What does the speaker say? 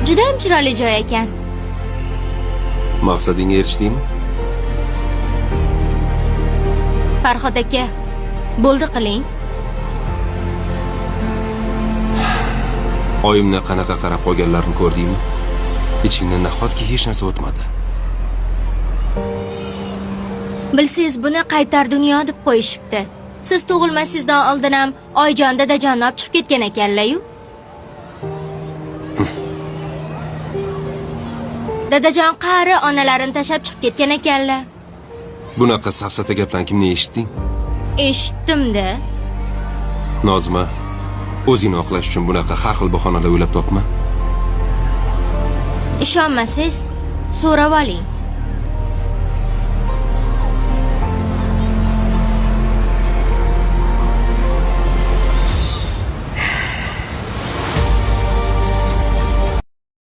Juda ham chiroyli joy ekan. Maqsadingga erishdingmi? Farhod aka, bo'ldi qiling. Oyimni qanaqa qarab qo'yganlarini ko'rdingmi? Ichingdan nahotki hech narsa o'tmadi. Bilsangiz, buni qaytar dunyo deb qo'yishibdi. Siz tug'ilmasingizdan oldin ham Oyjon dadajonni olib chiqib ketgan ekanlar-yu. Dadajon qari onalarini tashlab chiqib ketgan ekanlar. Bunaqa safsata gaplarni kimdan eshitding? Eshitdim-da. Nozma, o'zingni oqlash uchun bunaqa har xil bahonalar o'ylab topma. Ishonmasangiz, so'rab oling.